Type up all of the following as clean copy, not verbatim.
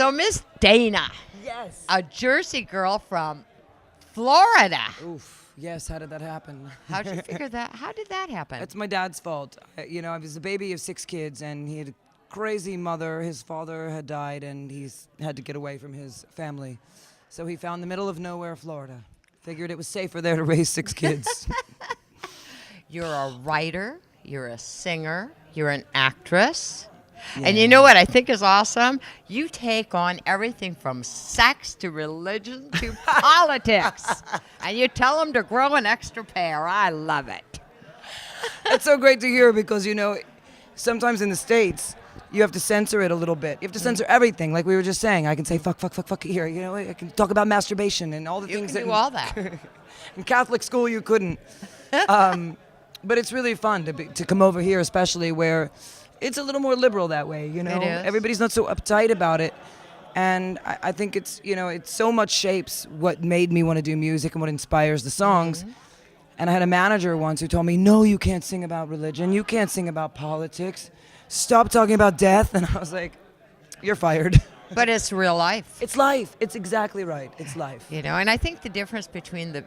So Miss Dana, Yes. a Jersey girl from Florida. Oof. Yes. How did that happen? How'd you figure that? How did that happen? It's my dad's fault. I was the baby of 6 kids, and he had a crazy mother. His father had died, and he's had to get away from his family. So he found the middle of nowhere, Florida. Figured it was safer there to raise 6 kids. You're a writer, you're a singer, you're an actress. Yeah. And you know what I think is awesome? You take on everything from sex to religion to politics. And you tell them to grow an extra pair. I love it. It's so great to hear because, sometimes in the States, you have to censor it a little bit. You have to censor everything. Like we were just saying, I can say fuck here. I can talk about masturbation and all the You things can that do all that. in Catholic school you couldn't. But it's really fun to come over here, especially where it's a little more liberal that way. It is. Everybody's not so uptight about it. And I think it's, it so much shapes what made me want to do music and what inspires the songs. Mm-hmm. And I had a manager once who told me, no, you can't sing about religion. You can't sing about politics. Stop talking about death. And I was like, you're fired. But it's real life. It's life. It's exactly right. It's life. And I think the difference between the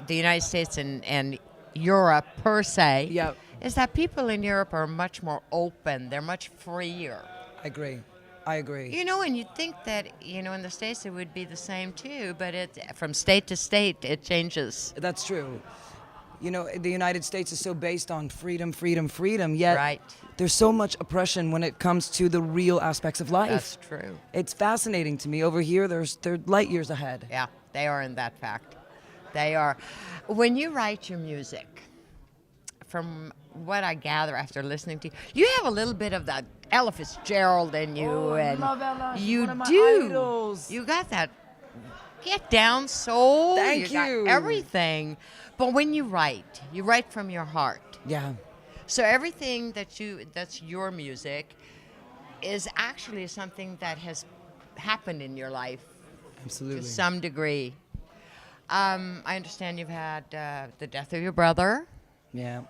United States and Europe per se Yeah. is that people in Europe are much more open. They're much freer. I agree. And you'd think that, in the States it would be the same too, but from state to state it changes. That's true. The United States is so based on freedom, yet Right. there's so much oppression when it comes to the real aspects of life. That's true. It's fascinating to me. Over here, they're light years ahead. Yeah, they are in that fact. They are. When you write your music, from what I gather after listening to you, you have a little bit of that Ella Fitzgerald in you, I love Ella. She's you one of my do. idols. You got that get down soul. Thank got you. everything. But when you write from your heart. Yeah. So everything that's your music is actually something that has happened in your life Absolutely. to some degree. I understand you've had the death of your brother, Yeah.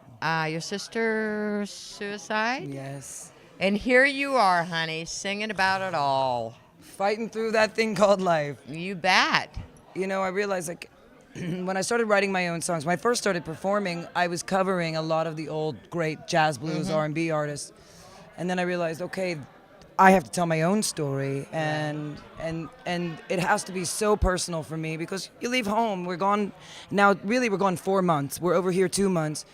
your sister's suicide, Yes. and here you are, honey, singing about it all. Fighting through that thing called life. You bet. I realized when I started writing my own songs, when I first started performing, I was covering a lot of the old great jazz, blues, R&B artists. And then I realized, okay, I have to tell my own story, and it has to be so personal for me because you leave home. We're gone now. Really, we're gone 4 months. We're over here 2 months.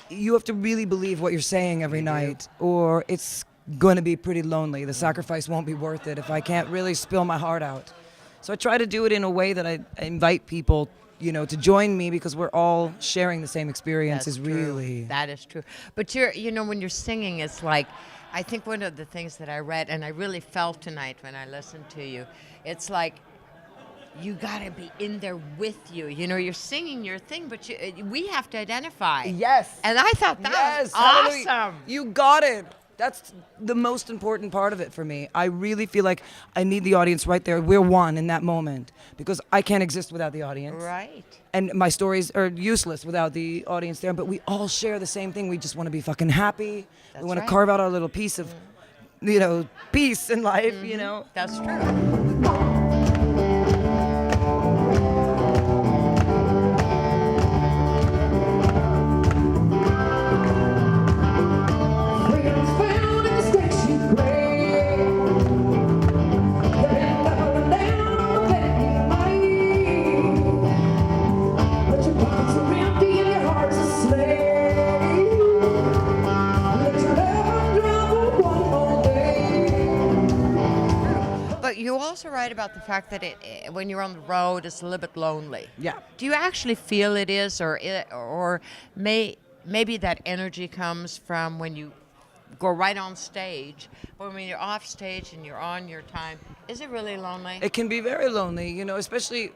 You have to really believe what you're saying every night, or it's going to be pretty lonely. The sacrifice won't be worth it if I can't really spill my heart out. So I try to do it in a way that I invite people, to join me because we're all sharing the same experiences. That's true. Really. That is true. But when you're singing, it's like, I think one of the things that I read and I really felt tonight when I listened to you, it's like you got to be in there with you. You're singing your thing, but we have to identify. Yes. And I thought that was hallelujah. awesome. You got it. That's the most important part of it for me. I really feel like I need the audience right there. We're one in that moment because I can't exist without the audience. Right. And my stories are useless without the audience there, but we all share the same thing. We just want to be fucking happy. That's we want right. to carve out our little piece of, peace in life, That's true. But you also write about the fact that when you're on the road, it's a little bit lonely. Yeah. Do you actually feel it is, or maybe that energy comes from when you go right on stage, but when you're off stage and you're on your time, is it really lonely? It can be very lonely, especially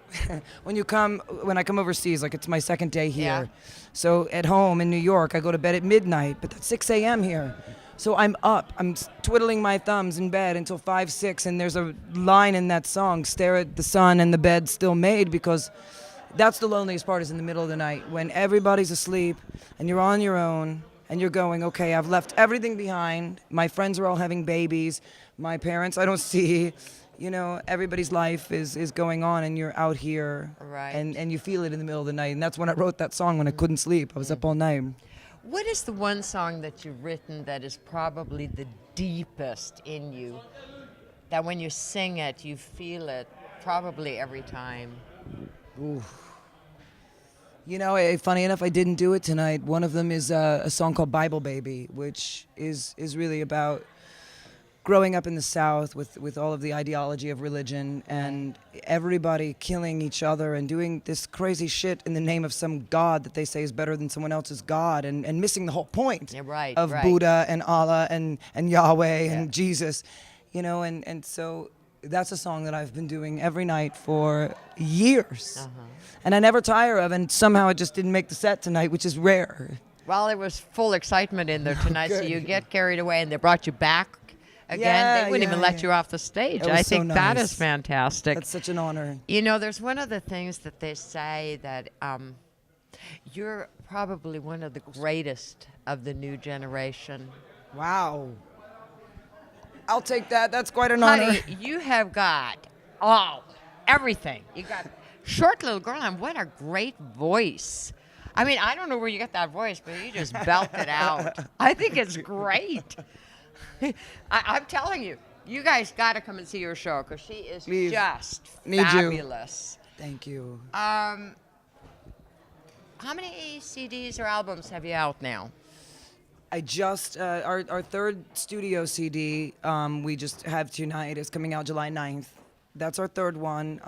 when I come overseas, like it's my second day here. Yeah. So at home in New York, I go to bed at midnight, but that's 6 a.m. here. So I'm up, I'm twiddling my thumbs in bed until 5, 6, and there's a line in that song, stare at the sun and the bed still made, because that's the loneliest part, is in the middle of the night when everybody's asleep and you're on your own and you're going, okay, I've left everything behind. My friends are all having babies. My parents I don't see. you know, everybody's life is going on, and you're out here, Right. and you feel it in the middle of the night. And that's when I wrote that song when I couldn't sleep. I was up all night. What is the one song that you've written that is probably the deepest in you? That when you sing it, you feel it probably every time. Ooh. You know, funny enough, I didn't do it tonight. One of them is a song called Bible Baby, which is really about growing up in the South with all of the ideology of religion and everybody killing each other and doing this crazy shit in the name of some God that they say is better than someone else's God, and missing the whole point of Buddha and Allah and Yahweh and Jesus, you know, and so that's a song that I've been doing every night for years. And I never tire of, and somehow it just didn't make the set tonight, which is rare. Well, there was full excitement in there tonight, so you get carried away, and they brought you back again. Yeah, they wouldn't even let you off the stage. I think so that nice. is fantastic. That's such an honor. You know, there's one of the things that they say that you're probably one of the greatest of the new generation. Wow. I'll take that. That's quite an Honey, honor. you have got everything. You got short little girl, and what a great voice. I mean, I don't know where you got that voice, but you just belt it out. I think it's great. I'm telling you, you guys got to come and see your show because she is just fabulous. Thank you. How many CDs or albums have you out now? I just, our third studio CD, we just have tonight, is coming out July 9th. That's our third one.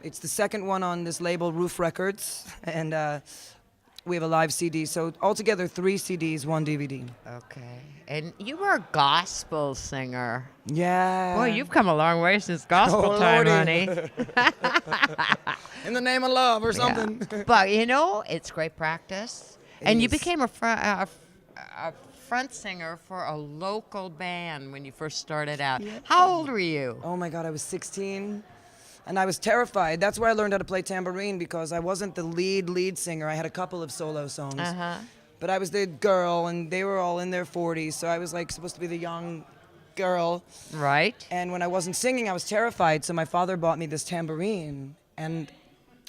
It's the second one on this label, Roof Records, and we have a live CD. So altogether, 3 CDs, 1 DVD. Okay. And you were a gospel singer. Yeah. Boy, you've come a long way since gospel time, honey. In the name of love or something. Yeah. But, you know, it's great practice. And you became a front singer for a local band when you first started out. Yeah. How old were you? Oh my God, I was 16, and I was terrified. That's where I learned how to play tambourine, because I wasn't the lead singer. I had a couple of solo songs, but I was the girl, and they were all in their 40s, so I was like supposed to be the young girl. Right. And when I wasn't singing, I was terrified, so my father bought me this tambourine, and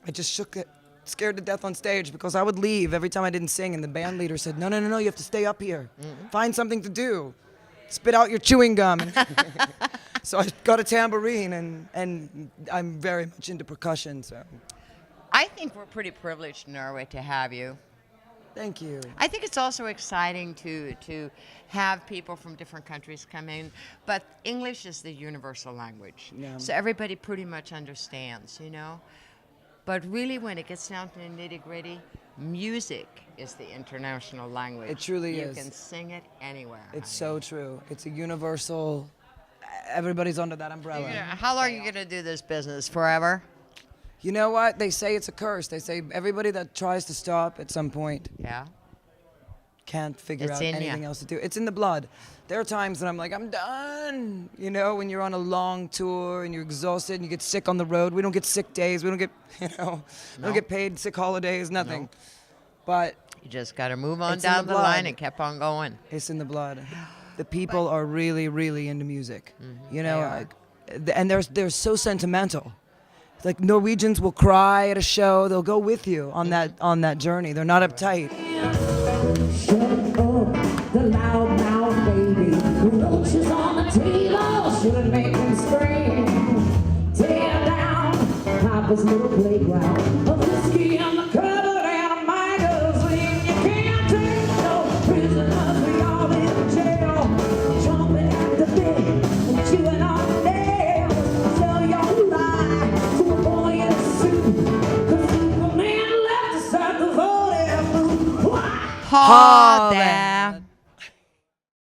I just shook it. Scared to death on stage, because I would leave every time I didn't sing, and the band leader said, no, you have to stay up here. Find something to do. Spit out your chewing gum. So I got a tambourine, and I'm very much into percussion. So I think we're pretty privileged in Norway to have you. Thank you. I think it's also exciting to have people from different countries come in, but English is the universal language. Yeah. So everybody pretty much understands, you know. But really, when it gets down to the nitty-gritty, music is the international language. It truly is. You can sing it anywhere. It's so true. It's a universal, everybody's under that umbrella. How long are you going to do this business? Forever? You know what? They say it's a curse. They say everybody that tries to stop at some point can't figure out anything else to do. It's in the blood. There are times when I'm like, I'm done. You know, when you're on a long tour and you're exhausted and you get sick on the road. We don't get sick days. We don't get, we don't get paid sick holidays, nothing. No. But you just got to move on down the line and keep on going. It's in the blood. The people are really, really into music. You know, and they're so sentimental. Like Norwegians will cry at a show. They'll go with you on that journey. They're not uptight. Shut up, the loud mouth baby. Roaches on the table shouldn't make them scream. Tear down Papa's little playground. A whiskey on the cupboard and a magazine. You can't take no prisoners. We all in jail. Jumping at the bit and chewing on nails. Sell your life to a boy in a suit. 'Cause Superman left us at the voting booth. Ha, there.